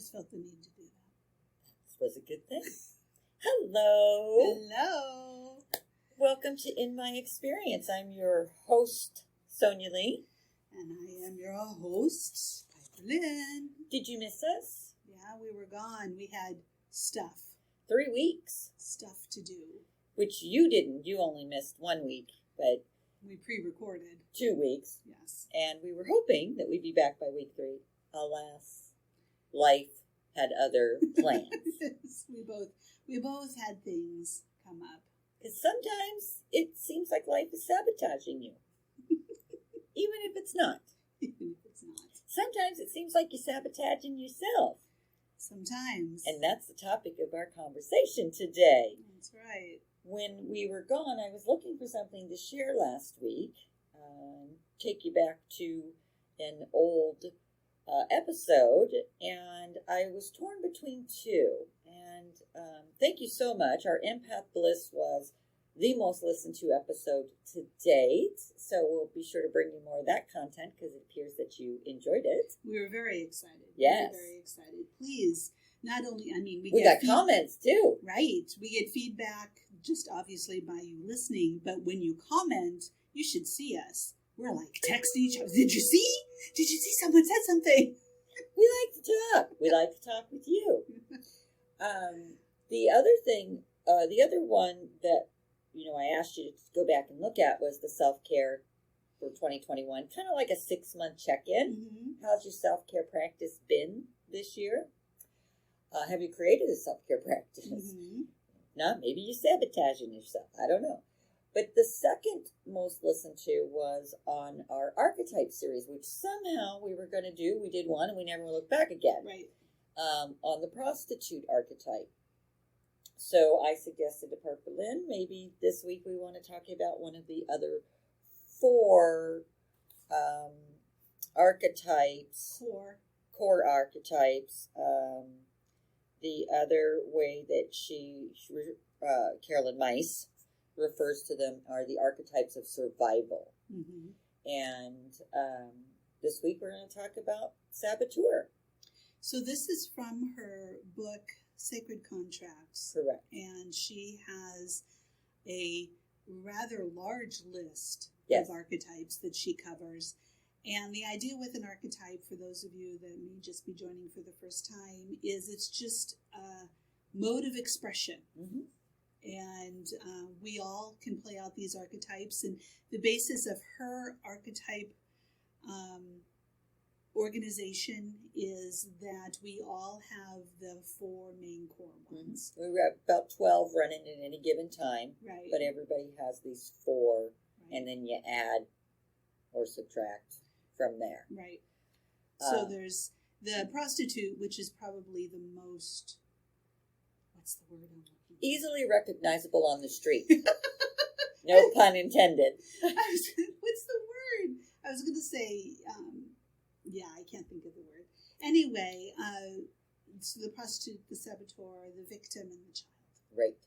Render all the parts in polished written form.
just felt the need to do that. This was a good thing. Hello. Hello. Welcome to In My Experience. I'm your host, Sonya Lee. And I am your host, Piperlyne. Did you miss us? Yeah, we were gone. We had stuff. 3 weeks. Stuff to do. Which you didn't. You only missed 1 week, but we pre-recorded. 2 weeks. Yes. And we were hoping that we'd be back by week 3. Alas, life had other plans. Yes, we both had things come up. Because sometimes it seems like life is sabotaging you. Even if it's not. Even if it's not. Sometimes it seems like you're sabotaging yourself. Sometimes. And that's the topic of our conversation today. That's right. When we were gone, I was looking for something to share last week. Take you back to an old episode, and I was torn between two. And thank you so much. Our Empath Bliss was the most listened to episode to date, so we'll be sure to bring you more of that content because it appears that you enjoyed it. We were very excited. Yes. We were very excited. Please, not only, we got comments too. Right. We get feedback just obviously by you listening, but when you comment, you should see us. We're like texting each other. Did you see? Did you see someone said something? We like to talk. We like to talk with you. The other thing, the other one that, I asked you to go back and look at was the self-care for 2021. Kind of like a 6-month check-in. Mm-hmm. How's your self-care practice been this year? Have you created a self-care practice? Mm-hmm. No, maybe you're sabotaging yourself. I don't know. But the second most listened to was on our Archetype series, which somehow we were going to do. We did one and we never looked back again. Right. On the prostitute archetype. So I suggested to Piperlyne, maybe this week we want to talk about one of the other 4 archetypes. Core archetypes. The other way that Carolyn Myss refers to them are the archetypes of survival. Mm-hmm. And this week we're going to talk about Saboteur. So this is from her book, Sacred Contracts. Correct. And she has a rather large list Yes. of archetypes that she covers. And the idea with an archetype, for those of you that may just be joining for the first time, is it's just a mode of expression. Mm-hmm. And we all can play out these archetypes. And the basis of her archetype organization is that we all have the 4 main core ones. Mm-hmm. We have about 12 running at any given time. Right. But everybody has these 4, Right. and then you add or subtract from there. Right. So there's the prostitute, which is probably the most, what's the word I'm looking for? Easily recognizable on the street. No pun intended. What's the word? I was going to say, I can't think of the word. Anyway, so the prostitute, the saboteur, the victim, and the child. Right.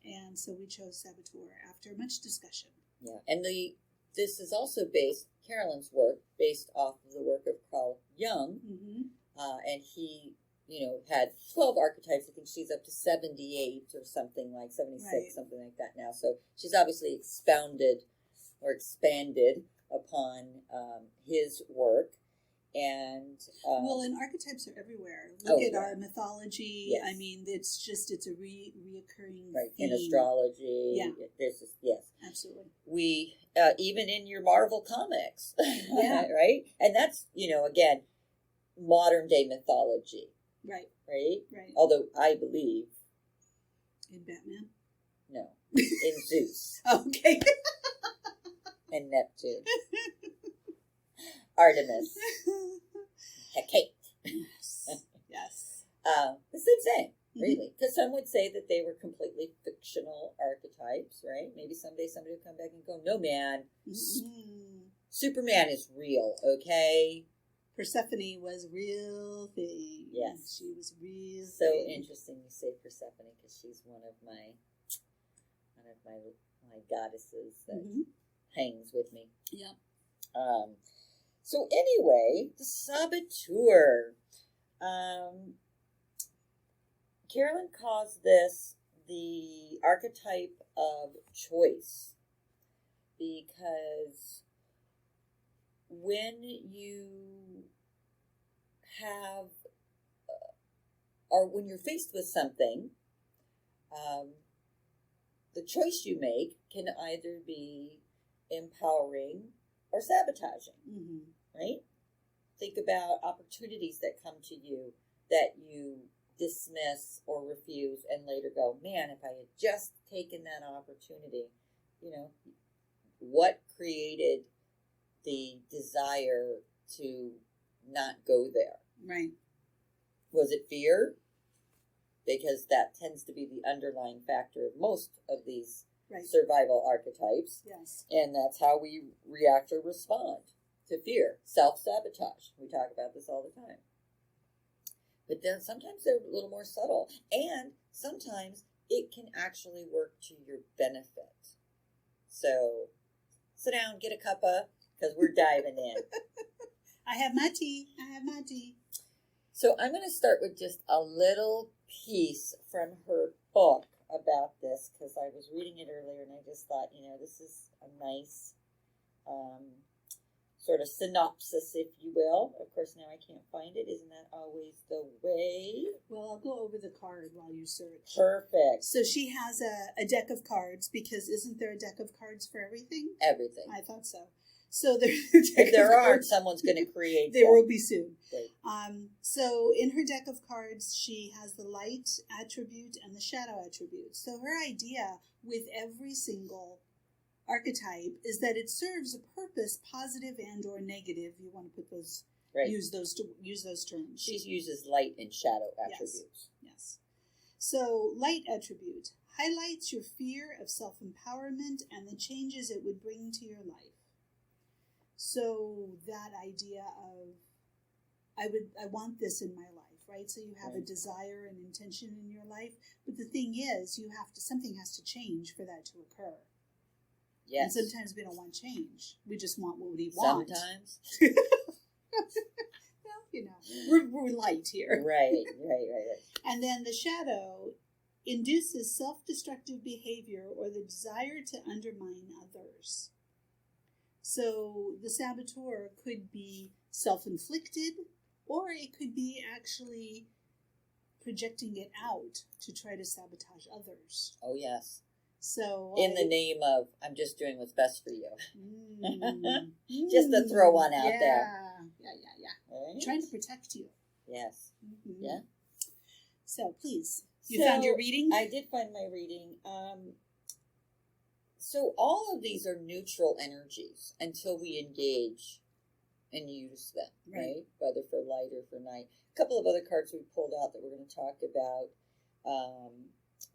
And so we chose Saboteur after much discussion. Yeah, and this is also Carolyn's work, based off of the work of Carl Jung, Mm-hmm. and he, had 12 archetypes. I think she's up to 78 or something, like 76, Right. something like that now. So she's obviously expanded upon his work. And and archetypes are everywhere. Look at our mythology. Yes. I mean, it's a reoccurring right theme. in astrology. Yeah. Yes, Absolutely. we even in your Marvel comics, Yeah. right? And that's again modern day mythology, Right. right? Right. Although I believe In Batman. no, in Zeus Okay. and Neptune, Artemis, Hecate. Yes. The same thing, really. Because some would say that they were completely fictional archetypes, right? Maybe someday somebody will come back and go, no, man, Superman is real, okay? Persephone was a real thing. Yes. She was real So thing. interesting you say Persephone, because she's one of my goddesses that hangs with me. Yeah. So anyway, the Saboteur. Carolyn calls this the archetype of choice, because when you have, or when you're faced with something, the choice you make can either be empowering or sabotaging, right? Think about opportunities that come to you that you dismiss or refuse and later go, man, if I had just taken that opportunity, what created the desire to not go there? Right. Was it fear? Because that tends to be the underlying factor of most of these survival archetypes. Yes. And that's how we react or respond to fear. Self-sabotage. We talk about this all the time. But then sometimes they're a little more subtle. And sometimes it can actually work to your benefit. So sit down, get a cuppa, because we're diving in. I have my tea. So I'm going to start with just a little piece from her book about this, because I was reading it earlier and I just thought, this is a nice sort of synopsis, if you will. Of course, now I can't find it. Isn't that always the way? Well, I'll go over the card while you search. Perfect. So she has a deck of cards, because isn't there a deck of cards for everything? Everything. I thought so. So if there aren't, someone's going to create there will be soon. Right. So in her deck of cards, she has the light attribute and the shadow attribute. So her idea with every single archetype is that it serves a purpose, positive and or negative. You want to put those, use those terms. She uses light and shadow attributes. Yes. So light attribute highlights your fear of self-empowerment and the changes it would bring to your life. So that idea of, I want this in my life, right? So you have a desire and intention in your life, but the thing is, something has to change for that to occur. Yes. And sometimes we don't want change. We just want what we want. Sometimes. Well, we're light here. Right. And then the shadow induces self-destructive behavior or the desire to undermine others. So the saboteur could be self-inflicted, or it could be actually projecting it out to try to sabotage others. Oh, yes. So in the name of, I'm just doing what's best for you. Just to throw one out there. Yeah. Right? Trying to protect you. Yes. Mm-hmm. Yeah. So please, you found your reading? I did find my reading. So all of these are neutral energies until we engage and use them, right? Whether for light or for night. A couple of other cards we pulled out that we're going to talk about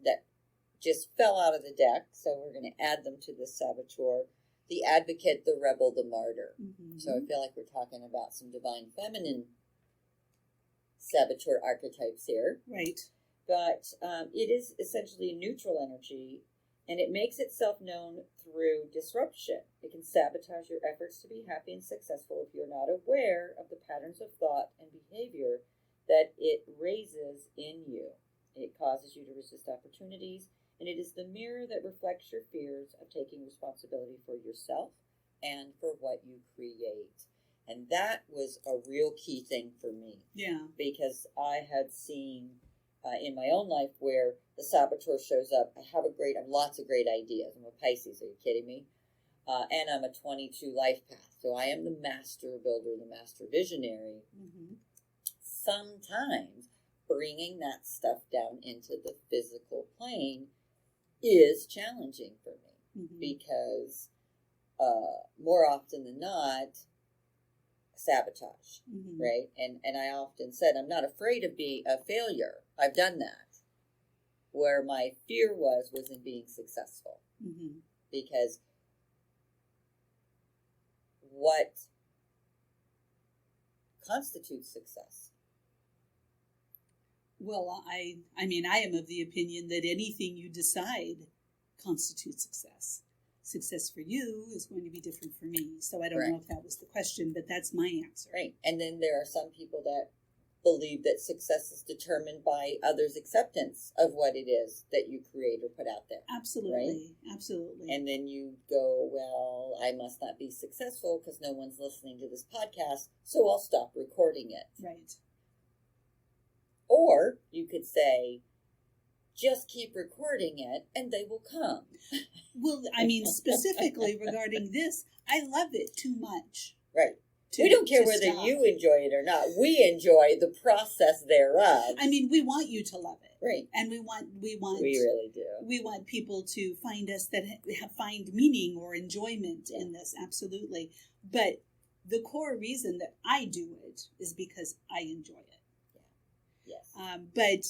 that just fell out of the deck, so we're going to add them to the Saboteur. The Advocate, the Rebel, the Martyr. Mm-hmm. So I feel like we're talking about some divine feminine Saboteur archetypes here. Right. But it is essentially a neutral energy, and it makes itself known through disruption. It can sabotage your efforts to be happy and successful if you're not aware of the patterns of thought and behavior that it raises in you. It causes you to resist opportunities, and it is the mirror that reflects your fears of taking responsibility for yourself and for what you create. And that was a real key thing for me. Yeah. Because I had seen in my own life where the saboteur shows up. I have lots of great ideas. I'm a Pisces, are you kidding me? And I'm a 22 life path. So I am the master builder, the master visionary. Mm-hmm. Sometimes bringing that stuff down into the physical plane is challenging for me. Mm-hmm. Because more often than not, sabotage, mm-hmm. right? And I often said, I'm not afraid of being a failure. I've done that. Where my fear was in being successful. Mm-hmm. Because what constitutes success? Well, I am of the opinion that anything you decide constitutes success. Success for you is going to be different for me. So I don't know if that was the question, but that's my answer. Right. And then there are some people that believe that success is determined by others' acceptance of what it is that you create or put out there. Absolutely. Right? Absolutely. And then you go, well, I must not be successful because no one's listening to this podcast, so I'll stop recording it. Right. Or you could say, just keep recording it and they will come. Well, I mean, specifically regarding this, I love it too much. Right. We don't care whether you enjoy it or not. We enjoy the process thereof. I mean, we want you to love it. Right. And we really do. We want people to find us that find meaning or enjoyment in this. Absolutely. But the core reason that I do it is because I enjoy it. Yes. But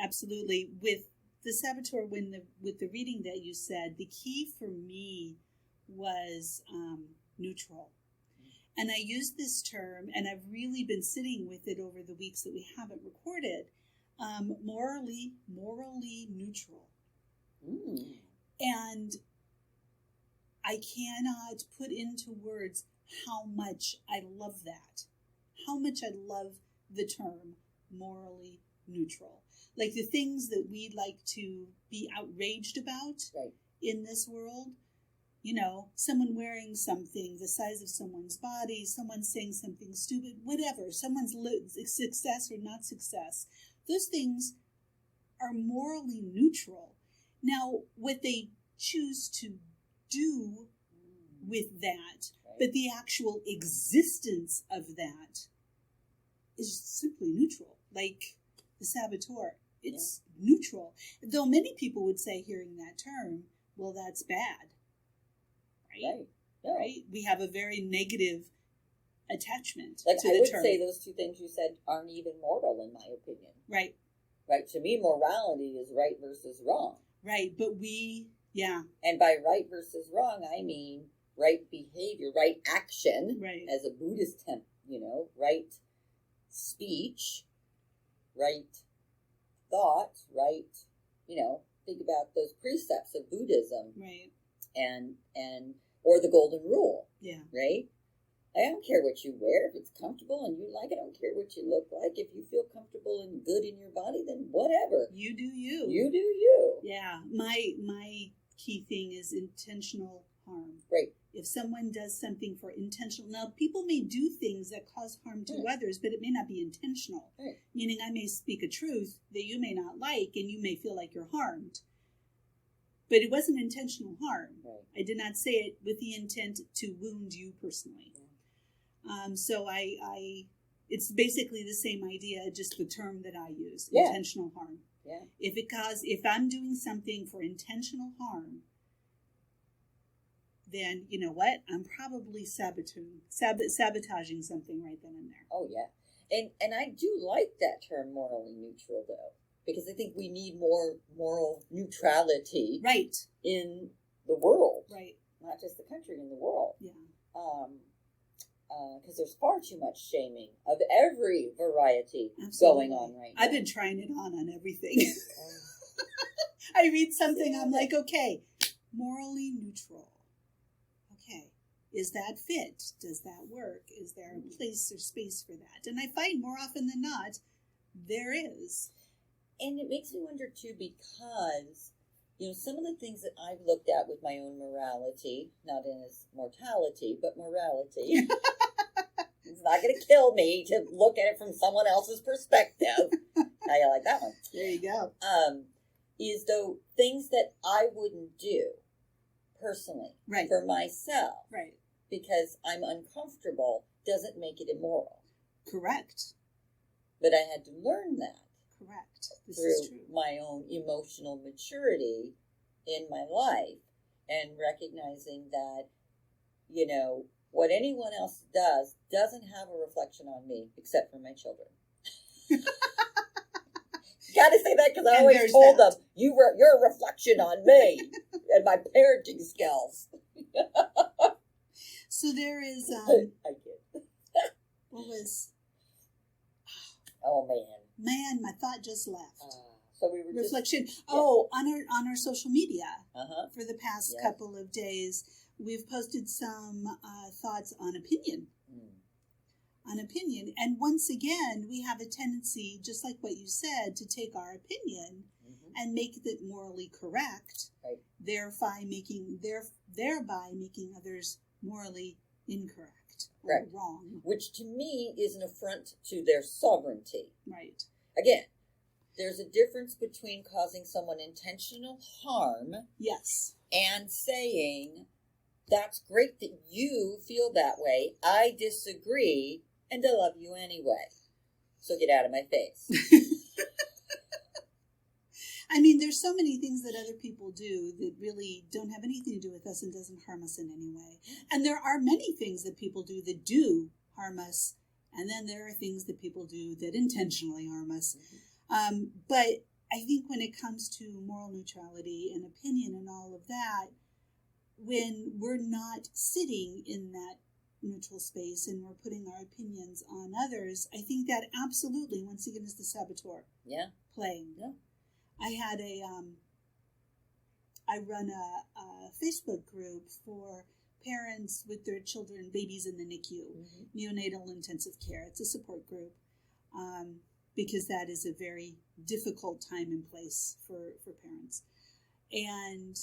absolutely, with the Saboteur, with the reading that you said, the key for me was neutral. And I use this term, and I've really been sitting with it over the weeks that we haven't recorded, morally neutral. Mm. And I cannot put into words how much I love that, how much I love the term morally neutral. Like the things that we like to be outraged about in this world, you know, someone wearing something the size of someone's body, someone saying something stupid, whatever, someone's success or not success, those things are morally neutral. Now, what they choose to do with that, but the actual existence of that is simply neutral. Like the Saboteur, it's neutral. Though many people would say, hearing that term, well, that's bad. Right? No. Right? We have a very negative attachment to the term. I would say those two things you said aren't even moral, in my opinion. Right. Right. To me, morality is right versus wrong. Right. But And by right versus wrong, I mean right behavior, right action. Right. As a Buddhist right speech, right thought, right, think about those precepts of Buddhism. Right. And or the golden rule. Yeah. Right? I don't care what you wear. If it's comfortable and you like it, I don't care what you look like. If you feel comfortable and good in your body, then whatever. You do you. You do you. Yeah. My key thing is intentional harm. Right. If someone does something for intentional, now people may do things that cause harm to others, but it may not be intentional. Right. Meaning I may speak a truth that you may not like and you may feel like you're harmed. But it wasn't intentional harm. Right. I did not say it with the intent to wound you personally. Yeah. So it's basically the same idea, just the term that I use, intentional harm. Yeah. If I'm doing something for intentional harm, then you know what? I'm probably sabotaging something right then and there. Oh yeah, and I do like that term, morally neutral, though. Because I think we need more moral neutrality in the world. Right. Not just the country, in the world. Yeah. Because there's far too much shaming of every variety going on right now. I've been trying it on everything. I read something, I'm like, okay, morally neutral. Okay. Is that fit? Does that work? Is there a place or space for that? And I find more often than not, there is. And it makes me wonder, too, because, some of the things that I've looked at with my own morality, not in as mortality, but morality. It's not going to kill me to look at it from someone else's perspective. How you like that one? There you go. Is, though, things that I wouldn't do personally for myself. Right. Because I'm uncomfortable doesn't make it immoral. Correct. But I had to learn that. Correct. This through is true. My own emotional maturity in my life and recognizing that, what anyone else does doesn't have a reflection on me except for my children. Got to say that because I always told them, you're a reflection on me and my parenting skills. So there is... I kid. What was... Oh, man. Man, my thought just left. So we were reflection. On our social media for the past couple of days, we've posted some thoughts on opinion. on opinion. And once again, we have a tendency, just like what you said, to take our opinion and make it morally correct, right, thereby making others morally incorrect or right, wrong. Which to me is an affront to their sovereignty. Right. Again, there's a difference between causing someone intentional harm, yes, and saying, that's great that you feel that way. I disagree, and I love you anyway. So get out of my face. I mean, there's so many things that other people do that really don't have anything to do with us and doesn't harm us in any way. And there are many things that people do that do harm us. And then there are things that people do that intentionally harm us. But I think when it comes to moral neutrality and opinion and all of that, when we're not sitting in that neutral space and we're putting our opinions on others, I think that absolutely, once again, is the saboteur playing. Yeah. I run a Facebook group for parents with their children, babies in the NICU, neonatal intensive care. It's a support group because that is a very difficult time and place for parents. And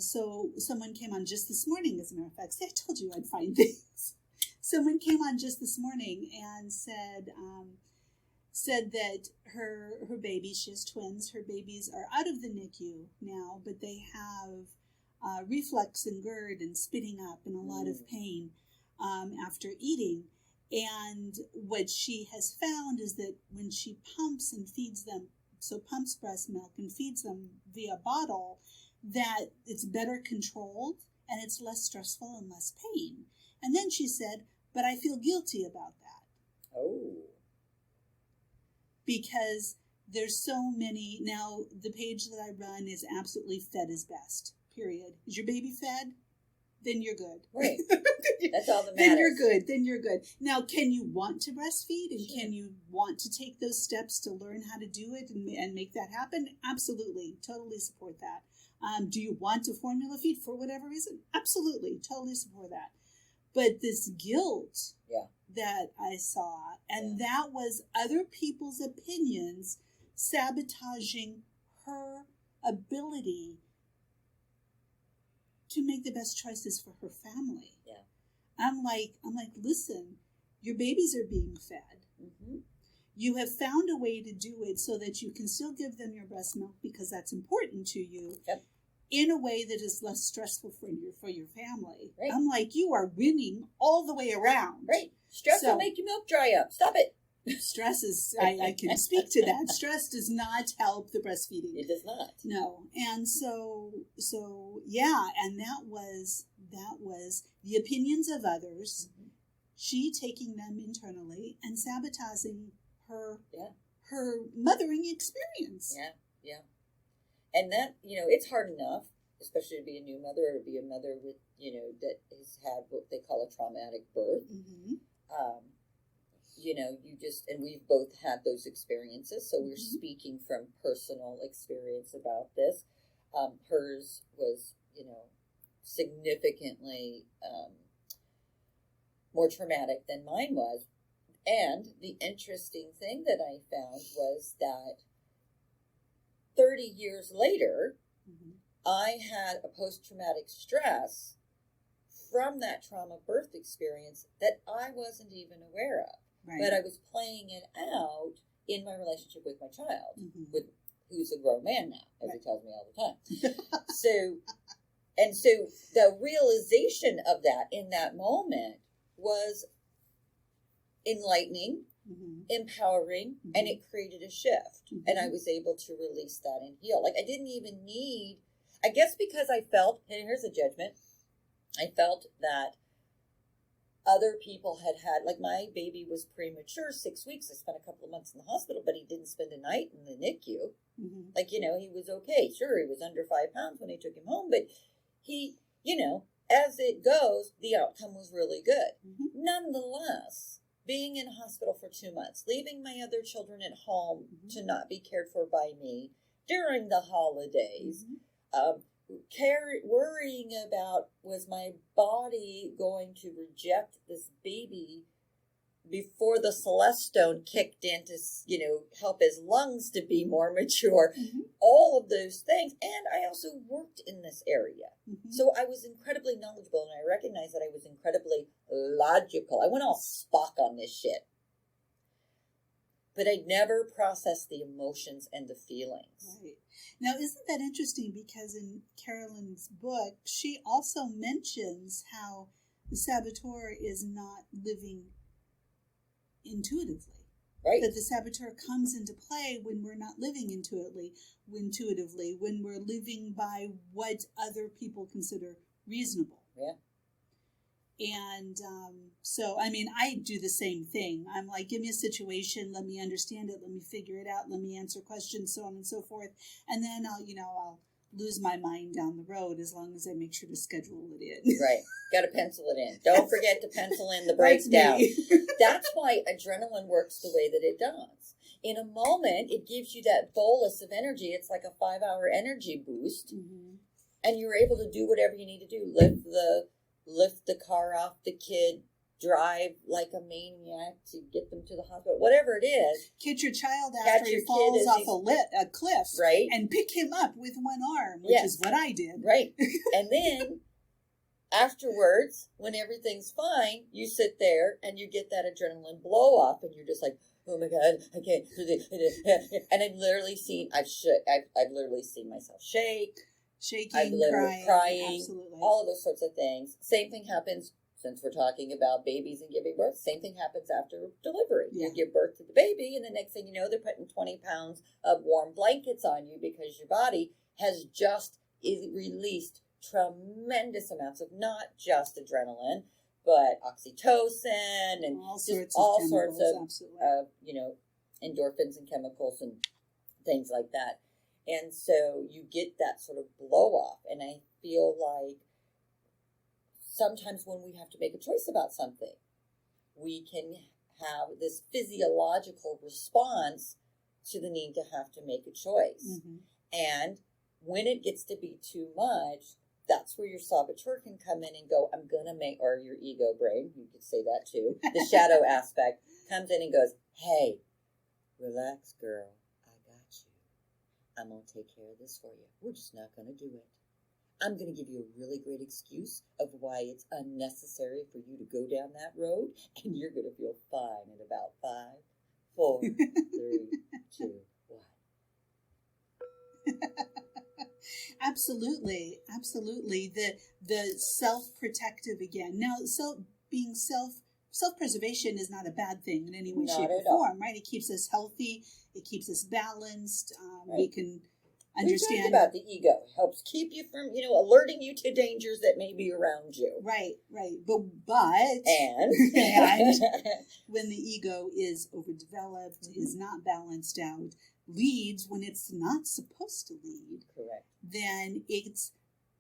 so someone came on just this morning, as a matter of fact. See, I told you I'd find things. Someone came on just this morning and said that her baby, she has twins, her babies are out of the NICU now, but they have reflux and GERD and spitting up and a lot of pain after eating. And what she has found is that when she pumps and feeds them, so pumps breast milk and feeds them via bottle, that it's better controlled and it's less stressful and less pain. And then she said, but I feel guilty about that. Oh. Because there's so many, now the page that I run is absolutely fed is best, period. Is your baby fed? Then you're good. Right. That's all that matters. Then you're good. Now, can you want to breastfeed and can you want to take those steps to learn how to do it and make that happen? Absolutely. Totally support that. Do you want to formula feed for whatever reason? Absolutely. Totally support that. But this guilt that I saw, and that was other people's opinions sabotaging her ability to make the best choices for her family. Yeah. I'm like, listen, your babies are being fed. Mm-hmm. You have found a way to do it so that you can still give them your breast milk because that's important to you. Yep. In a way that is less stressful for your family. Right. I'm like, you are winning all the way around. Right. Stress will make your milk dry up. Stop it. Stress is, I can speak to that. Stress does not help the breastfeeding. It does not. No. And so yeah, and that was the opinions of others, she taking them internally and sabotaging her mothering experience. Yeah, yeah. And that, it's hard enough, especially to be a new mother or to be a mother with, that has had what they call a traumatic birth. Mm-hmm. And we've both had those experiences, so we're speaking from personal experience about this. Hers was, significantly more traumatic than mine was. And the interesting thing that I found was that 30 years later, I had a post-traumatic stress from that trauma birth experience that I wasn't even aware of. Right. But I was playing it out in my relationship with my child, who's a grown man now, as he tells me all the time. So the realization of that in that moment was enlightening, empowering, and it created a shift. And I was able to release that and heal. Like, I didn't even need, I guess because I felt, and here's a judgment, I felt that other people had, like, my baby was premature, 6 weeks. I spent a couple of months in the hospital, but he didn't spend a night in the NICU. Like, he was okay. Sure, he was under 5 pounds when I took him home, but he, as it goes, the outcome was really good. Nonetheless, being in hospital for 2 months, leaving my other children at home to not be cared for by me during the holidays, worrying about, was my body going to reject this baby before the Celestone kicked in to, help his lungs to be more mature, all of those things. And I also worked in this area. So I was incredibly knowledgeable, and I recognized that I was incredibly logical. I went all Spock on this shit. But I never processed the emotions and the feelings. Right. Now, isn't that interesting? Because in Carolyn's book, she also mentions how the Saboteur is not living intuitively. Right. That the Saboteur comes into play when we're not living intuitively, when we're living by what other people consider reasonable. Yeah. And so, I mean, I do the same thing. I'm like, give me a situation, let me understand it, let me figure it out, let me answer questions, so on and so forth. And then I'll lose my mind down the road as long as I make sure to schedule it in. Right. Got to pencil it in. Don't forget to pencil in the breakdown. That's why adrenaline works the way that it does. In a moment, it gives you that bolus of energy. It's like a 5-hour energy boost. And you're able to do whatever you need to do. Lift the car off the kid, drive like a maniac to get them to the hospital, whatever it is. Catch your child after he falls off a cliff. Right. And pick him up with one arm, which is what I did. Right. And then afterwards, when everyth's fine, you sit there and you get that adrenaline blow off, and you're just like, oh my God, I can't do this. And I've literally seen myself shake. Shaking, crying, absolutely. All of those sorts of things. Same thing happens, since we're talking about babies and giving birth, same thing happens after delivery. Yeah. You give birth to the baby, and the next thing you know, they're putting 20 pounds of warm blankets on you because your body has just released tremendous amounts of not just adrenaline, but oxytocin and all sorts of endorphins and chemicals and things like that. And so you get that sort of blow off. And I feel like sometimes when we have to make a choice about something, we can have this physiological response to the need to have to make a choice. And when it gets to be too much, that's where your saboteur can come in and go, I'm going to make, or your ego brain, you could say that too, the shadow aspect comes in and goes, hey, relax, girl. I'm going to take care of this for you. We're just not going to do it. I'm going to give you a really great excuse of why it's unnecessary for you to go down that road, and you're going to feel fine in about 5, 4, 3, 2, 1. Absolutely. The self-protective again. Now, being self-preservation is not a bad thing in any way, shape, or form, right? It keeps us healthy. It keeps us balanced. Right. We can understand. We talked about the ego. It helps keep you from, alerting you to dangers that may be around you. Right. But and when the ego is overdeveloped, is not balanced out, leads when it's not supposed to lead. Correct. Then it's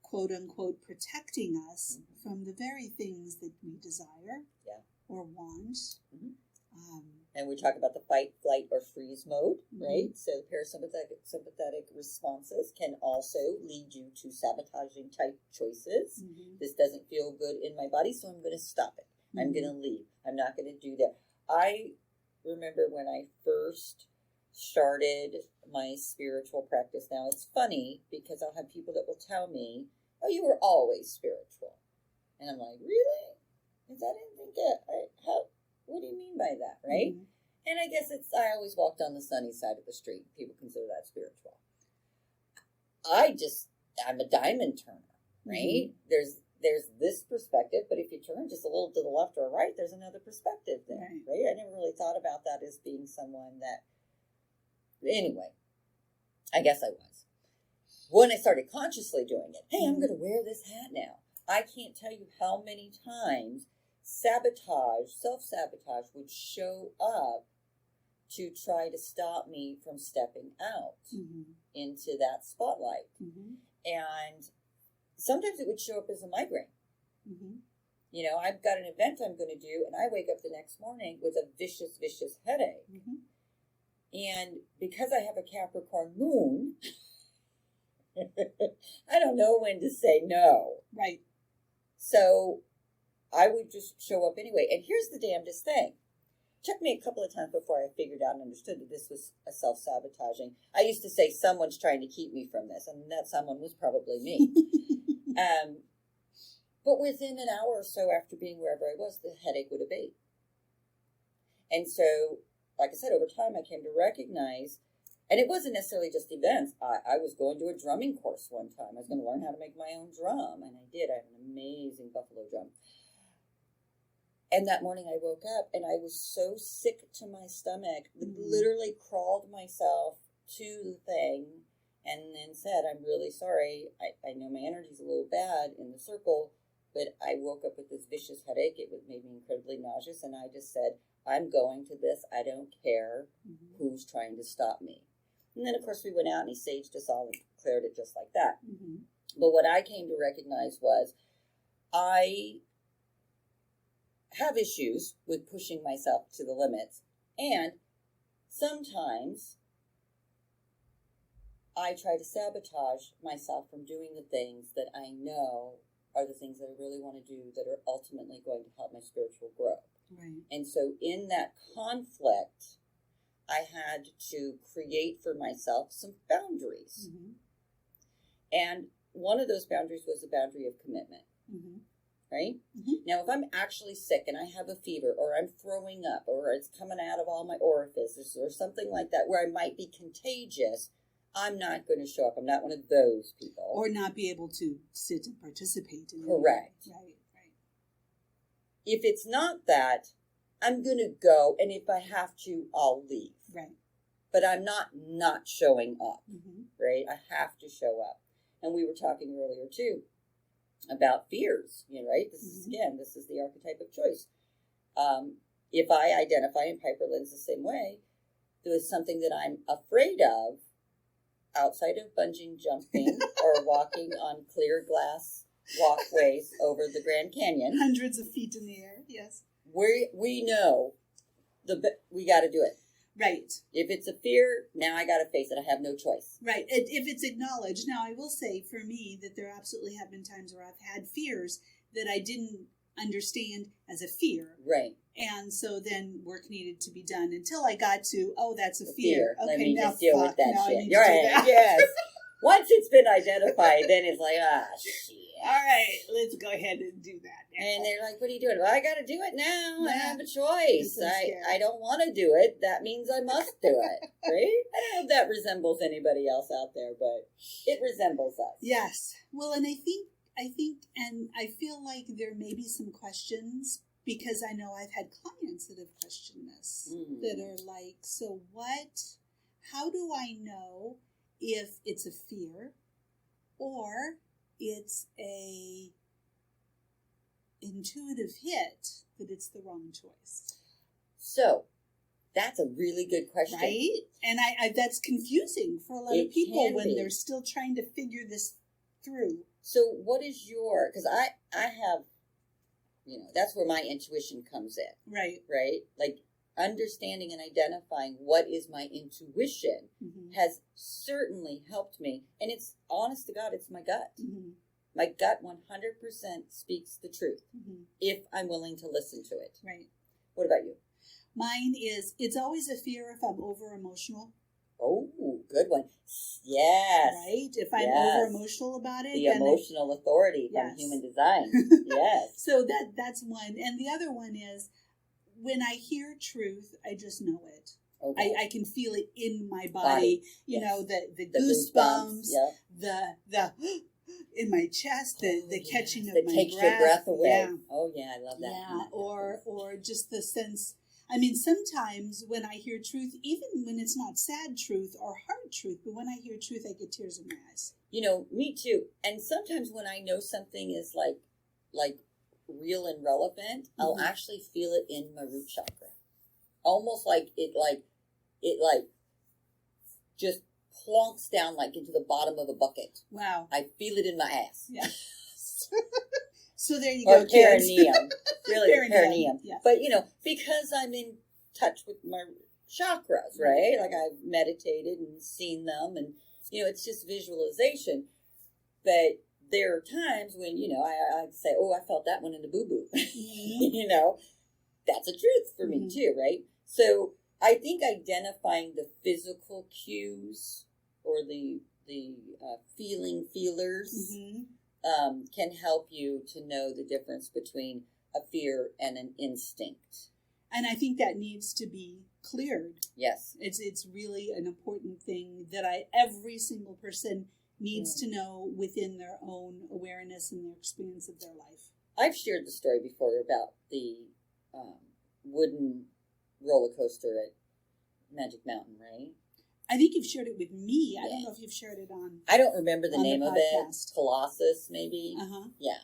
quote unquote protecting us from the very things that we desire or want. And we talk about the fight, flight, or freeze mode, right? So the sympathetic responses can also lead you to sabotaging type choices. This doesn't feel good in my body, so I'm going to stop it. I'm going to leave. I'm not going to do that. I remember when I first started my spiritual practice. Now, it's funny because I'll have people that will tell me, oh, you were always spiritual. And I'm like, really? Because I didn't think that. What do you mean by that, right? And I guess I always walked on the sunny side of the street. People consider that spiritual. I'm a diamond turner, right? There's this perspective, but if you turn just a little to the left or right, there's another perspective there, right? I never really thought about that as being someone that, anyway, I guess I was. When I started consciously doing it, hey, I'm going to wear this hat now. I can't tell you how many times self-sabotage would show up to try to stop me from stepping out into that spotlight. And sometimes it would show up as a migraine. I've got an event I'm going to do, and I wake up the next morning with a vicious, vicious headache. And because I have a Capricorn moon, I don't know when to say no. Right. So I would just show up anyway. And here's the damnedest thing. took me a couple of times before I figured out and understood that this was a self-sabotaging. I used to say someone's trying to keep me from this, and that someone was probably me. But within an hour or so after being wherever I was, the headache would abate. And so, like I said, over time I came to recognize, and it wasn't necessarily just events. I was going to a drumming course one time. I was going to learn how to make my own drum, and I did. I have an amazing buffalo drum. And that morning I woke up and I was so sick to my stomach, literally crawled myself to the thing and then said, I'm really sorry. I know my energy's a little bad in the circle, but I woke up with this vicious headache. It made me incredibly nauseous. And I just said, I'm going to this. I don't care who's trying to stop me. And then, of course, we went out and he saged us all and cleared it just like that. But what I came to recognize was I have issues with pushing myself to the limits, and sometimes I try to sabotage myself from doing the things that I know are the things that I really want to do that are ultimately going to help my spiritual growth. Right. And so in that conflict, I had to create for myself some boundaries. And one of those boundaries was the boundary of commitment. Right? Now, if I'm actually sick and I have a fever or I'm throwing up or it's coming out of all my orifices or something like that where I might be contagious, I'm not going to show up. I'm not one of those people. Or not be able to sit and participate. Correct. Right. If it's not that, I'm going to go, and if I have to, I'll leave. Right. But I'm not showing up. Right? I have to show up. And we were talking earlier, too, about fears, right? This is the archetype of choice. If I identify, and Piperlyne's the same way, there is something that I'm afraid of outside of bungee jumping or walking on clear glass walkways over the Grand Canyon. Hundreds of feet in the air, yes. We know we got to do it. Right. If it's a fear, now I got to face it. I have no choice. Right. If it's acknowledged. Now, I will say for me that there absolutely have been times where I've had fears that I didn't understand as a fear. Right. And so then work needed to be done until I got to, that's a fear. Okay, let me now just deal with that now shit. You're right. Yes. Once it's been identified, then it's like, shit. All right, let's go ahead and do that now. And they're like, what are you doing? Well, I got to do it now. Yeah. I have a choice. I don't want to do it. That means I must do it. Right? I don't know if that resembles anybody else out there, but it resembles us. Yes. Well, and I think, and I feel like there may be some questions, because I know I've had clients that have questioned this, that are like, so how do I know if it's a fear or it's a intuitive hit that it's the wrong choice? So that's a really good question. Right? And I that's confusing for a lot of people when they're still trying to figure this through. So what is because I have, that's where my intuition comes in. Right. Right? Like understanding and identifying what is my intuition has certainly helped me. And it's, honest to God, it's my gut. My gut 100% speaks the truth if I'm willing to listen to it. Right. What about you? Mine is, it's always a fear if I'm over-emotional. Oh, good one. Yes. Right? If I'm over-emotional about it. The emotional authority from human design. Yes. So that's one. And the other one is, when I hear truth, I just know it. Okay. I can feel it in my body. You know, the goosebumps, the in my chest, the catching of my breath. That takes your breath away. Yeah. Oh, yeah, I love that. Yeah, or just the sense. I mean, sometimes when I hear truth, even when it's not sad truth or hard truth, but when I hear truth, I get tears in my eyes. Me too. And sometimes when I know something is like real and relevant, I'll actually feel it in my root chakra. Almost like it just plonks down like into the bottom of a bucket. Wow. I feel it in my ass. Yeah. So there you go, or perineum. Really, perineum. Yes. But, because I'm in touch with my chakras, right? Like I've meditated and seen them and, it's just visualization. But there are times when, I say, I felt that one in the boo-boo. That's a truth for me too, right? So I think identifying the physical cues or the feelers can help you to know the difference between a fear and an instinct. And I think that needs to be cleared. Yes. It's really an important thing that every single person needs to know within their own awareness and their experience of their life. I've shared the story before about the wooden roller coaster at Magic Mountain, right? I think you've shared it with me. I don't know if you've shared it on. I don't remember the name of it. Podcast. Colossus, maybe. Yeah.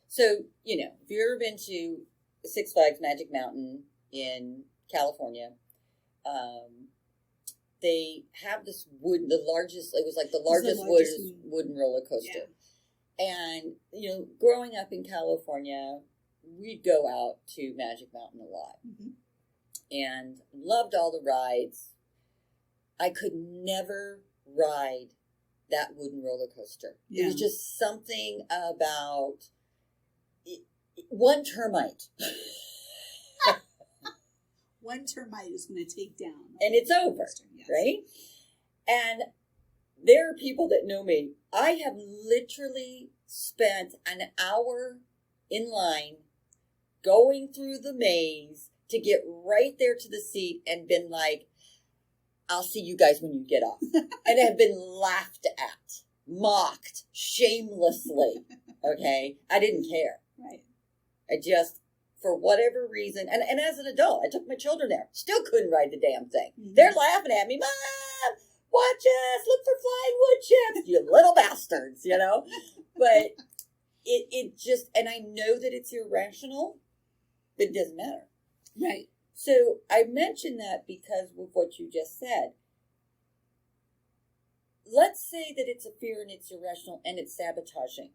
So, if you've ever been to Six Flags Magic Mountain in California, they have this wooden wooden roller coaster. Yeah. And, growing up in California, we'd go out to Magic Mountain a lot. And loved all the rides. I could never ride that wooden roller coaster. Yeah. It was just something about one termite. One termite is going to take down. And it's over, yes. Right? And there are people that know me. I have literally spent an hour in line going through the maze to get right there to the seat and been like, I'll see you guys when you get off. And have been laughed at, mocked, shamelessly. Okay? I didn't care. Right. I just, for whatever reason, and as an adult, I took my children there. Still couldn't ride the damn thing. They're laughing at me. Mom, watch us. Look for flying wood chips. You little bastards, But it just, and I know that it's irrational, but it doesn't matter. Right. So I mention that because of what you just said. Let's say that it's a fear and it's irrational and it's sabotaging.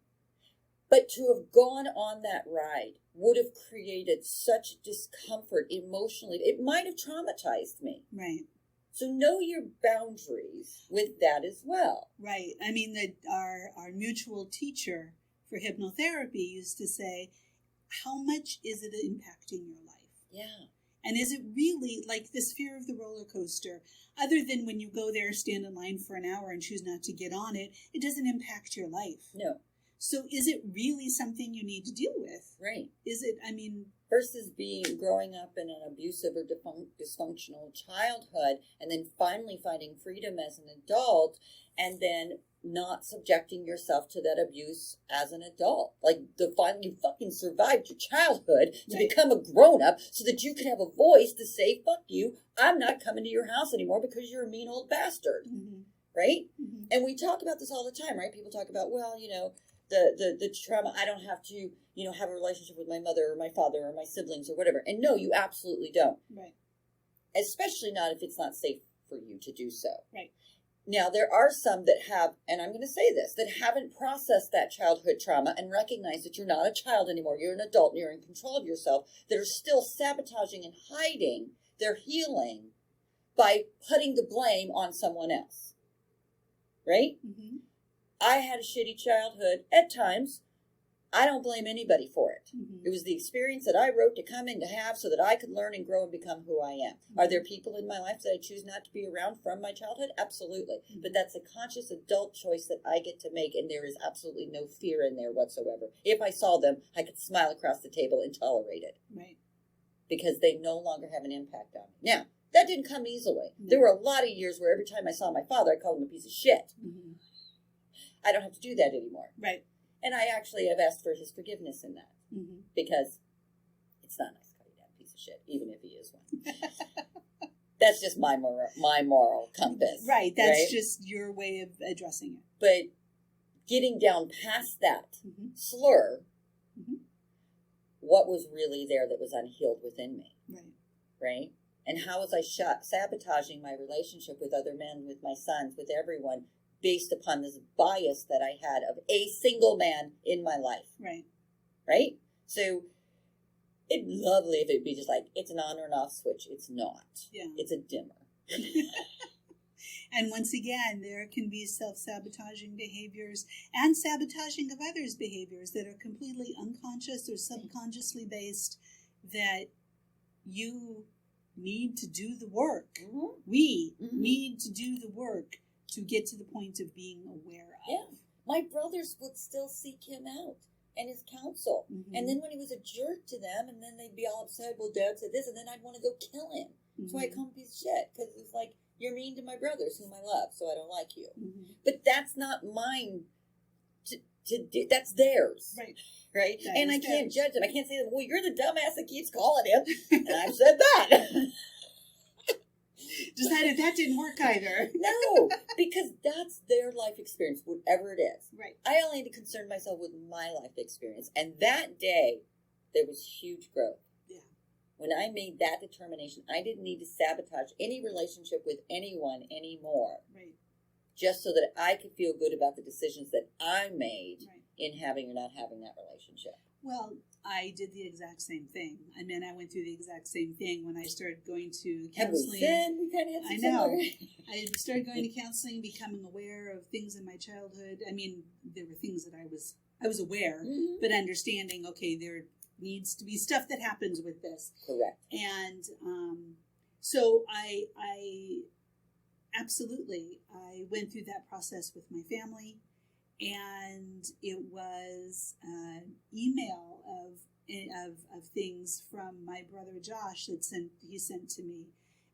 But to have gone on that ride would have created such discomfort emotionally. It might have traumatized me. Right. So know your boundaries with that as well. Right. I mean, our mutual teacher for hypnotherapy used to say, how much is it impacting your life? Yeah. And is it really like this fear of the roller coaster, other than when you go there, stand in line for an hour and choose not to get on it, it doesn't impact your life. No. So is it really something you need to deal with? Right. Is it, versus growing up in an abusive or dysfunctional childhood and then finally finding freedom as an adult and then not subjecting yourself to that abuse as an adult. Like, you fucking survived your childhood to become a grown-up so that you could have a voice to say, fuck you, I'm not coming to your house anymore because you're a mean old bastard. Right? And we talk about this all the time, right? People talk about, well, the trauma, I don't have to, have a relationship with my mother or my father or my siblings or whatever. And no, you absolutely don't. Right. Especially not if it's not safe for you to do so. Right. Now, there are some that have, and I'm going to say this, that haven't processed that childhood trauma and recognize that you're not a child anymore. You're an adult and you're in control of yourself, that are still sabotaging and hiding their healing by putting the blame on someone else. Right? I had a shitty childhood at times. I don't blame anybody for it. It was the experience that I wrote to come in to have so that I could learn and grow and become who I am. Are there people in my life that I choose not to be around from my childhood? Absolutely. But that's a conscious adult choice that I get to make, and there is absolutely no fear in there whatsoever. If I saw them, I could smile across the table and tolerate it. Right. Because they no longer have an impact on me. Now, that didn't come easily. There were a lot of years where every time I saw my father, I called him a piece of shit. I don't have to do that anymore. Right. And I actually have asked for his forgiveness in that. Because it's not nice to call you down a piece of shit, even if he is one. That's just my moral compass. Right. That's just your way of addressing it. But getting down past that slur, what was really there that was unhealed within me? Right. Right? And how was I sabotaging my relationship with other men, with my sons, with everyone, based upon this bias that I had of a single man in my life. Right. Right? So it'd be lovely if it'd be just like, it's an on or an off switch. It's not. Yeah. It's a dimmer. And once again, there can be self-sabotaging behaviors and sabotaging of others' behaviors that are completely unconscious or subconsciously based that you need to do the work. Mm-hmm. We need to do the work to get to the point of being aware of. Yeah. My brothers would still seek him out and his counsel. Mm-hmm. And then when he was a jerk to them, and then they'd be all upset, well, Dad said this, and then I'd want to go kill him. Mm-hmm. So I call him a piece of shit, because it's like, you're mean to my brothers whom I love, so I don't like you. Mm-hmm. But that's not mine to do. That's theirs. Right. Right? That and I is can't theirs. judge them. I can't say to them, well, you're the dumbass that keeps calling him. And I've said that. Decided that didn't work either. No, because that's their life experience, whatever it is. Right. I only need to concern myself with my life experience. And that day, there was huge growth. Yeah. When I made that determination, I didn't need to sabotage any relationship with anyone anymore. Right. Just so that I could feel good about the decisions that I made Right. in having or not having that relationship. Well, I did the exact same thing. I mean, I went through the exact same thing when I started going to counseling. We kind of had I some know. similar- I started going to counseling, becoming aware of things in my childhood. I mean, there were things that I was aware, Mhm. but understanding, okay, there needs to be stuff that happens with this. Correct. And so I absolutely, I went through that process with my family. And it was an email of things from my brother Josh that he sent to me.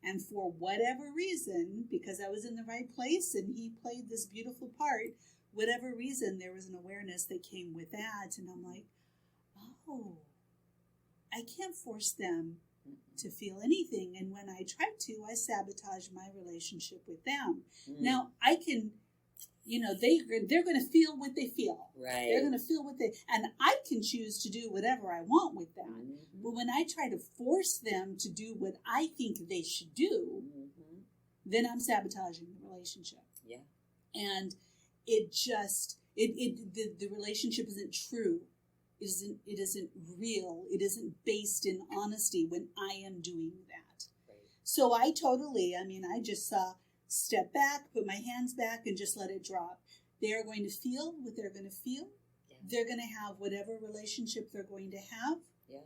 And for whatever reason, because I was in the right place and he played this beautiful part, whatever reason, there was an awareness that came with that. And I'm like, oh, I can't force them to feel anything. And when I try to, I sabotage my relationship with them. Mm. Now, I can... they're going to feel what they feel. Right. They're going to feel and I can choose to do whatever I want with that. Mm-hmm. But when I try to force them to do what I think they should do, Mm-hmm. then I'm sabotaging the relationship. Yeah. And it just, the relationship isn't true. It isn't real. It isn't based in honesty when I am doing that. Right. So I just step back, put my hands back, and just let it drop. They are going to feel what they're going to feel. Yeah. They're going to have whatever relationship they're going to have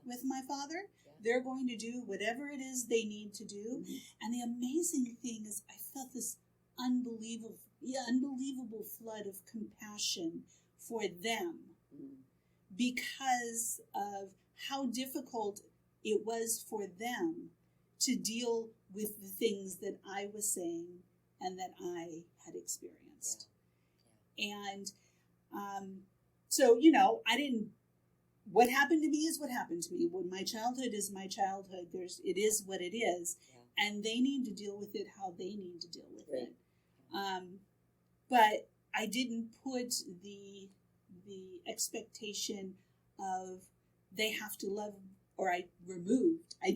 with my father. Yeah. They're going to do whatever it is they need to do. Mm-hmm. And the amazing thing is I felt this unbelievable flood of compassion for them because of how difficult it was for them to deal with the things that I was saying and that I had experienced. Yeah. And so, what happened to me is what happened to me. When my childhood is my childhood, it is what it is. Yeah. And they need to deal with it how they need to deal with it. But I didn't put the expectation of they have to love, or I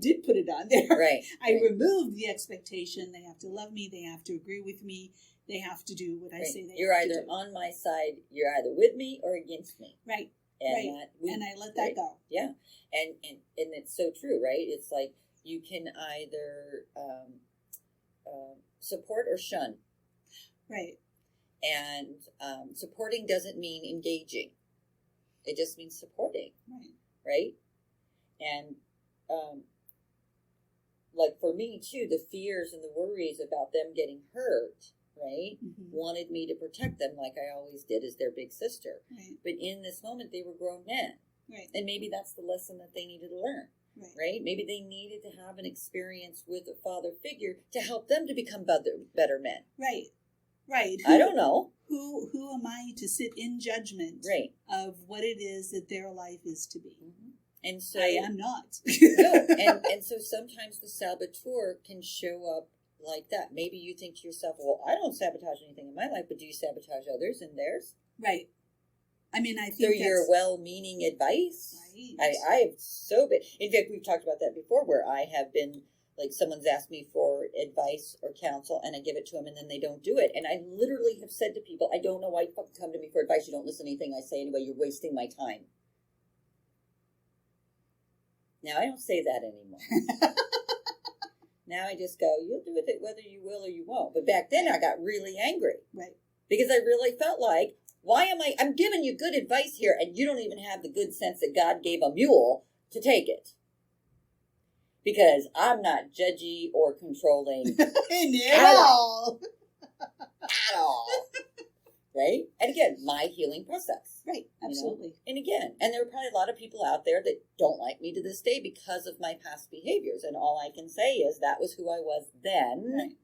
did put it on there. Right. I removed the expectation. They have to love me. They have to agree with me. They have to do what I say they You're have to do. either on my side, you're either with me or against me. Right. And right. And I let that go. Yeah. And it's so true, right? It's like you can either support or shun. Right. And supporting doesn't mean engaging. It just means supporting. Right. Right? And like for me too, the fears and the worries about them getting hurt, right, wanted me to protect them like I always did as their big sister. Right. But in this moment, they were grown men. Right. And maybe that's the lesson that they needed to learn. Right? Maybe they needed to have an experience with a father figure to help them to become better men. Right. Right. I don't know. Who am I to sit in judgment of what it is that their life is to be? Mm-hmm. And so I am not. No. And so sometimes the saboteur can show up like that. Maybe you think to yourself, well, I don't sabotage anything in my life, but do you sabotage others in theirs? Right. I mean, I think through your well-meaning advice. Right. I have so been. In fact, we've talked about that before, where I have been like someone's asked me for advice or counsel, and I give it to them, and then they don't do it. And I literally have said to people, I don't know why you come to me for advice. You don't listen to anything I say anyway. You're wasting my time. Now, I don't say that anymore. Now I just go, you'll do with it whether you will or you won't. But back then I got really angry. Right. Because I really felt like, I'm giving you good advice here, and you don't even have the good sense that God gave a mule to take it. because I'm not judgy or controlling At all. at all. Right? And again, my healing process. Right, absolutely. And again, and there are probably a lot of people out there that don't like me to this day because of my past behaviors. And all I can say is that was who I was then. Right.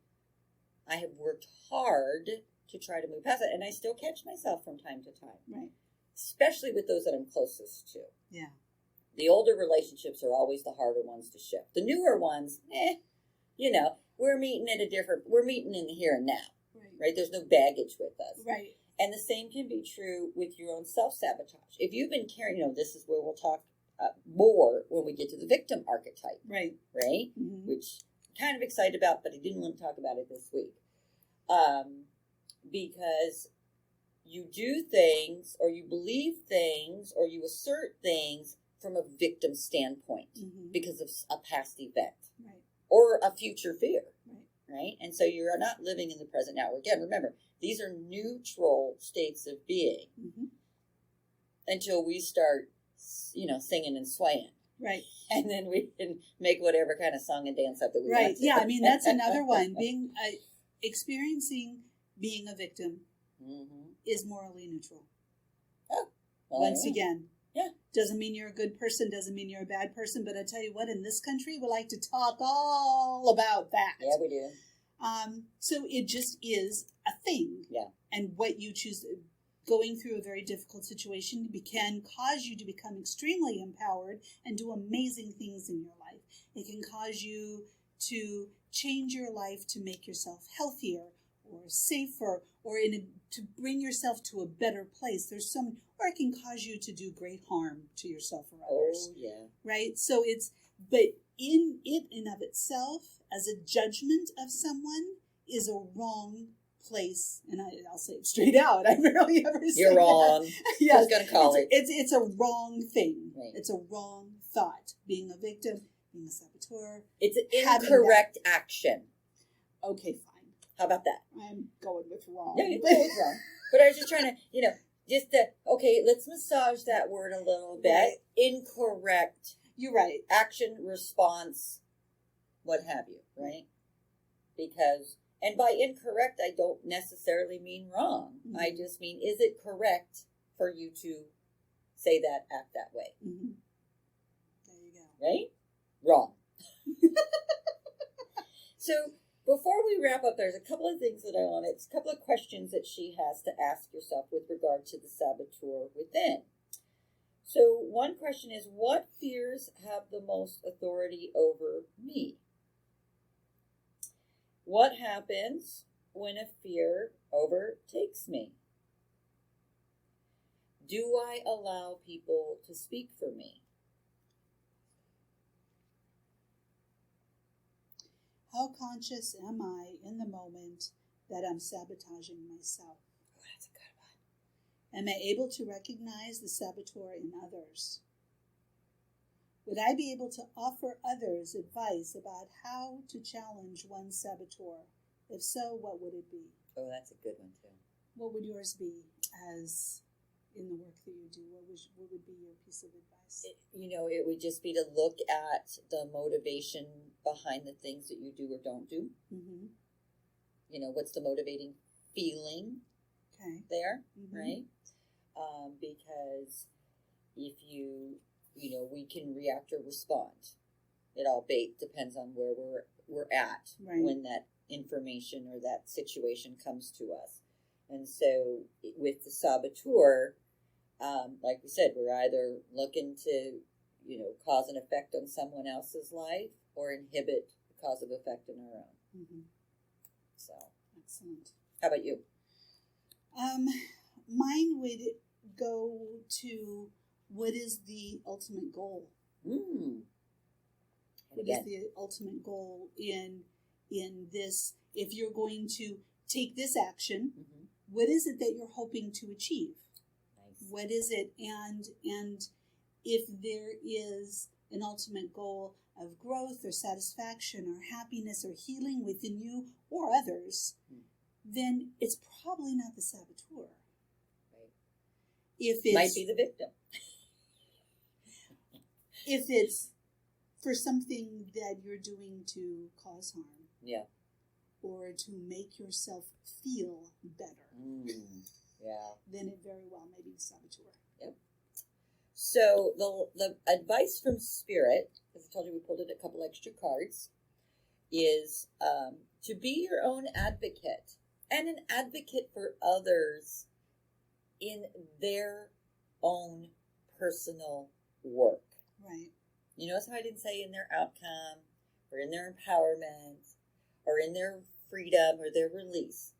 I have worked hard to try to move past it. And I still catch myself from time to time. Right. Especially with those that I'm closest to. Yeah. The older relationships are always the harder ones to shift. The newer ones, we're meeting in the here and now. Right? There's no baggage with us. Right. And the same can be true with your own self-sabotage. If you've been carrying, this is where we'll talk more when we get to the victim archetype. Right. Right? Mm-hmm. Which I'm kind of excited about, but I didn't want to talk about it this week. Because you do things, or you believe things, or you assert things from a victim standpoint because of a past event. Right. Or a future fear. Right? And so you're not living in the present now. Again, remember, these are neutral states of being until we start, singing and swaying. Right. And then we can make whatever kind of song and dance up that we want. Right. Yeah, I mean, that's another one. Experiencing being a victim is morally neutral. Oh. Well, Once again. Yeah. Doesn't mean you're a good person, doesn't mean you're a bad person, but I tell you what, in this country, we like to talk all about that. Yeah, we do. So it just is a thing. Yeah. And what you choose, going through a very difficult situation can cause you to become extremely empowered and do amazing things in your life. It can cause you to change your life to make yourself healthier or safer or to bring yourself to a better place. Or it can cause you to do great harm to yourself or others. Oh, yeah. Right? So but in and of itself, as a judgment of someone, is a wrong place. And I'll say it straight out. I rarely ever say You're wrong. Yes. I was going to call it. It's a wrong thing. Right. It's a wrong thought. Being a victim, being a saboteur. It's an incorrect action. Okay, fine. How about that? I'm going with wrong. No, you're going with wrong. But I was just trying to, let's massage that word a little bit. Right. Incorrect. You're right. Action, response, what have you, right? Because, and by incorrect, I don't necessarily mean wrong. Mm-hmm. I just mean, is it correct for you to say that, act that way? Mm-hmm. There you go. Right? Wrong. So, before we wrap up, there's a couple of things that it's a couple of questions that she has to ask yourself with regard to the saboteur within. So one question is, what fears have the most authority over me? What happens when a fear overtakes me? Do I allow people to speak for me? How conscious am I in the moment that I'm sabotaging myself? Oh, that's a good one. Am I able to recognize the saboteur in others? Would I be able to offer others advice about how to challenge one's saboteur? If so, what would it be? Oh, that's a good one, too. What would yours be as in the work that you do? What would be your piece of advice? It would just be to look at the motivation behind the things that you do or don't do. Mm-hmm. What's the motivating feeling there, right? Because if we can react or respond. It all depends on where we're at when that information or that situation comes to us. And so with the saboteur, like we said, we're either looking to, cause an effect on someone else's life or inhibit the cause of effect in our own. Mm-hmm. So, excellent. How about you? Mine would go to what is the ultimate goal? What is the ultimate goal in this? If you're going to take this action, what is it that you're hoping to achieve? Nice. What is it? And if there is an ultimate goal of growth or satisfaction or happiness or healing within you or others, then it's probably not the saboteur. Right. If it might be the victim. If it's for something that you're doing to cause harm. Yeah. Or to make yourself feel better. Yeah. Then it very well may be the saboteur. Yep. So the advice from Spirit, as I told you, we pulled in a couple extra cards, is to be your own advocate and an advocate for others in their own personal work. Right. You notice how I didn't say in their outcome or in their empowerment or in their freedom or their release.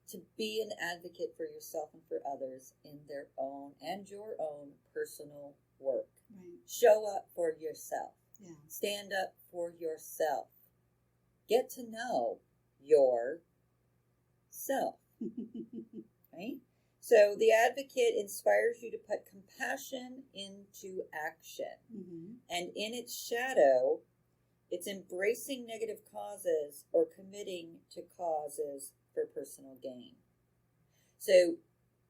To be an advocate for yourself and for others in their own and your own personal work. Right. Show up for yourself. Yeah. Stand up for yourself. Get to know yourself. Right? So the advocate inspires you to put compassion into action. Mm-hmm. And in its shadow, it's embracing negative causes or committing to causes for personal gain. So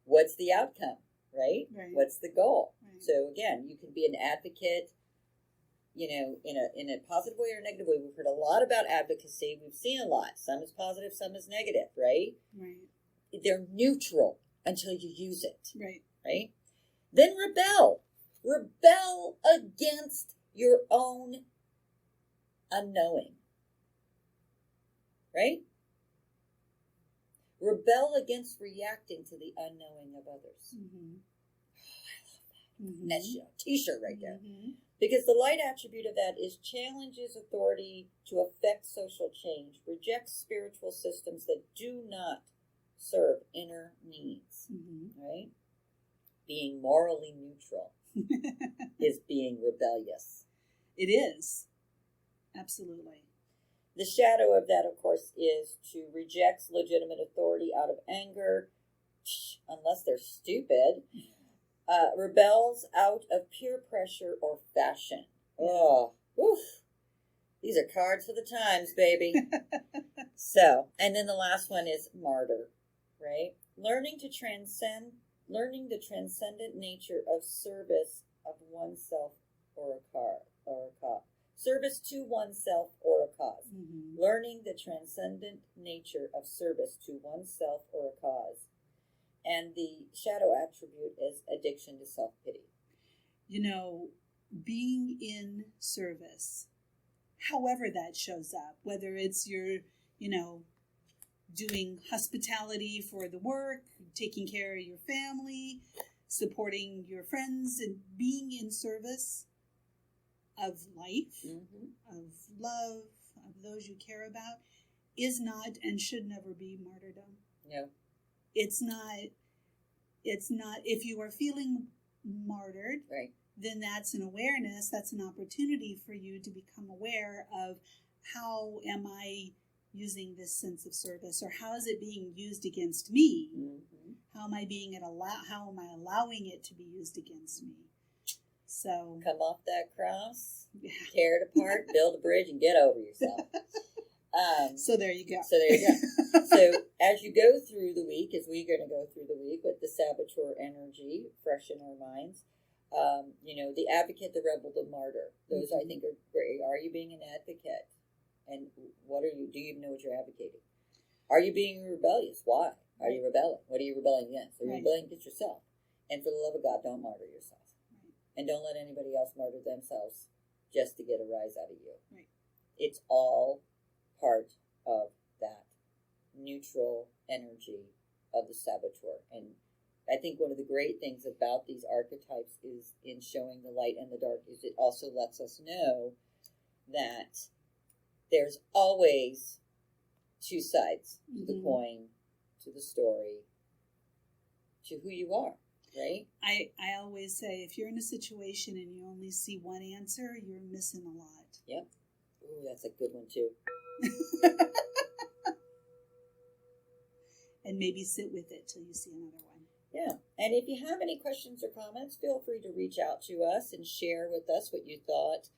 what's the outcome, right? Right. What's the goal? Right. So again, you can be an advocate, you know, in a positive way or a negative way. We've heard a lot about advocacy. We've seen a lot. Some is positive, some is negative, right? Right. They're neutral until you use it. Right. Right? Then rebel. Rebel against your own unknowing. Right? Rebel against reacting to the unknowing of others. Mm-hmm. Oh, I love that. Mm-hmm. That's your t-shirt right there. Mm-hmm. Because the light attribute of that is challenges authority to affect social change, rejects spiritual systems that do not serve inner needs. Mm-hmm. Right? Being morally neutral is being rebellious. It is. Absolutely. The shadow of that, of course, is to reject legitimate authority out of anger, unless they're stupid, rebels out of peer pressure or fashion. Oh, oof. These are cards for the times, baby. So, and then the last one is martyr, right? Learning the transcendent nature of service of oneself or a cause. Service to oneself or a cause. Mm-hmm. Learning the transcendent nature of service to oneself or a cause. And the shadow attribute is addiction to self-pity. You know, being in service, however that shows up, whether it's your, doing hospitality for the work, taking care of your family, supporting your friends, and being in service of life, Mm-hmm. of love, of those you care about, is not and should never be martyrdom. No. It's not, if you are feeling martyred, Right. then that's an awareness, that's an opportunity for you to become aware of how am I using this sense of service, or how is it being used against me? Mm-hmm. How am I allowing it to be used against me? So Come off that cross, yeah. tear it apart, build a bridge, and get over yourself. So there you go. So as you go through the week, as we're going to go through the week with the Saboteur energy fresh in our minds, the advocate, the rebel, the martyr. Those Mm-hmm. I think are great. Are you being an advocate? And do you even know what you're advocating? Are you being rebellious? Why are you rebelling? What are you rebelling against? Are you Right. rebelling against yourself? And for the love of God, don't martyr yourself. Right. And don't let anybody else martyr themselves just to get a rise out of you. Right. It's all part of that neutral energy of the Saboteur. And I think one of the great things about these archetypes is in showing the light and the dark is it also lets us know that there's always two sides to the Mm-hmm. coin, to the story, to who you are, right? I always say, if you're in a situation and you only see one answer, you're missing a lot. Yep. Ooh, that's a good one too. And maybe sit with it till you see another one. Yeah. And if you have any questions or comments, feel free to reach out to us and share with us what you thought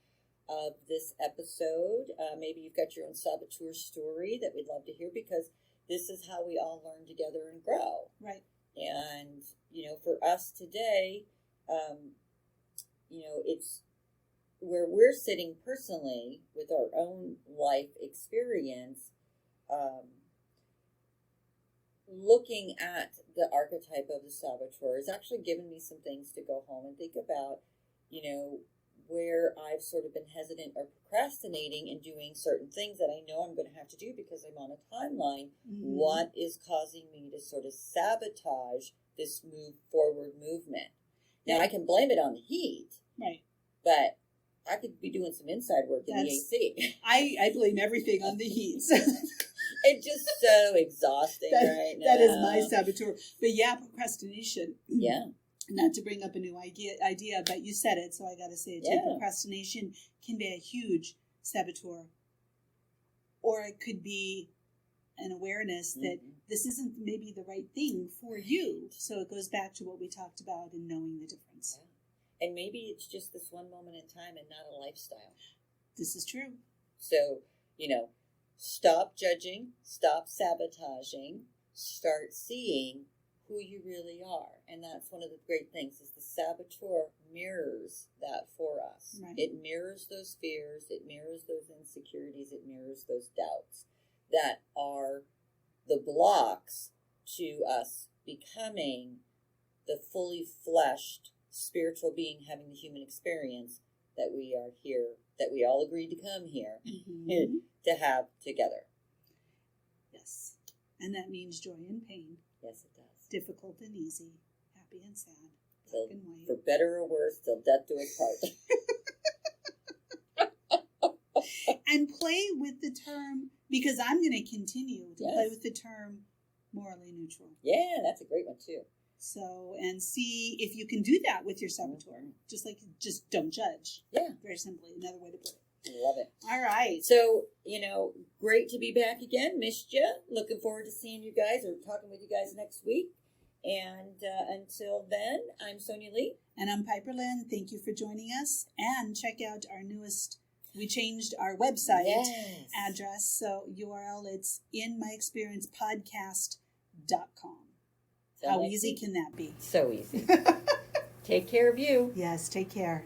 of this episode. Maybe you've got your own Saboteur story that we'd love to hear, because this is how we all learn together and grow. Right. And, for us today, where we're sitting personally with our own life experience, looking at the archetype of the saboteur has actually given me some things to go home and think about, where I've sort of been hesitant or procrastinating in doing certain things that I know I'm going to have to do because I'm on a timeline. Mm-hmm. What is causing me to sort of sabotage this forward movement? Now, I can blame it on the heat. Right. But I could be doing some inside work in the AC. I blame everything on the heat. It's just so exhausting right now. That is my saboteur. But yeah, procrastination. Yeah. Not to bring up a new idea, but you said it, so I got to say it too. Yeah. Procrastination can be a huge saboteur. Or it could be an awareness that this isn't maybe the right thing for you. So it goes back to what we talked about in knowing the difference. Yeah. And maybe it's just this one moment in time and not a lifestyle. This is true. So, stop judging, stop sabotaging, start seeing who you really are. And that's one of the great things is the saboteur mirrors that for us. Right. It mirrors those fears, it mirrors those insecurities, it mirrors those doubts that are the blocks to us becoming the fully fleshed spiritual being having the human experience that we are here, that we all agreed to come here to have together. Yes. And that means joy and pain. Yes, it does. Difficult and easy, happy and sad, Till, black and white. for better or worse, till death do us part. And play with the term, because I'm going to continue to play Yes. with the term morally neutral. Yeah, that's a great one too. So, and see if you can do that with your saboteur. Just don't judge. Yeah. Very simply, another way to put it. Love it. All right. So, great to be back again. Missed you. Looking forward to seeing you guys or talking with you guys next week. And until then, I'm Sonya Lee. And I'm Piperlyne. Thank you for joining us. And check out our newest, we changed our website address. So URL, it's inmyexperiencepodcast.com. How easy can that be? So easy. Take care of you. Yes, take care.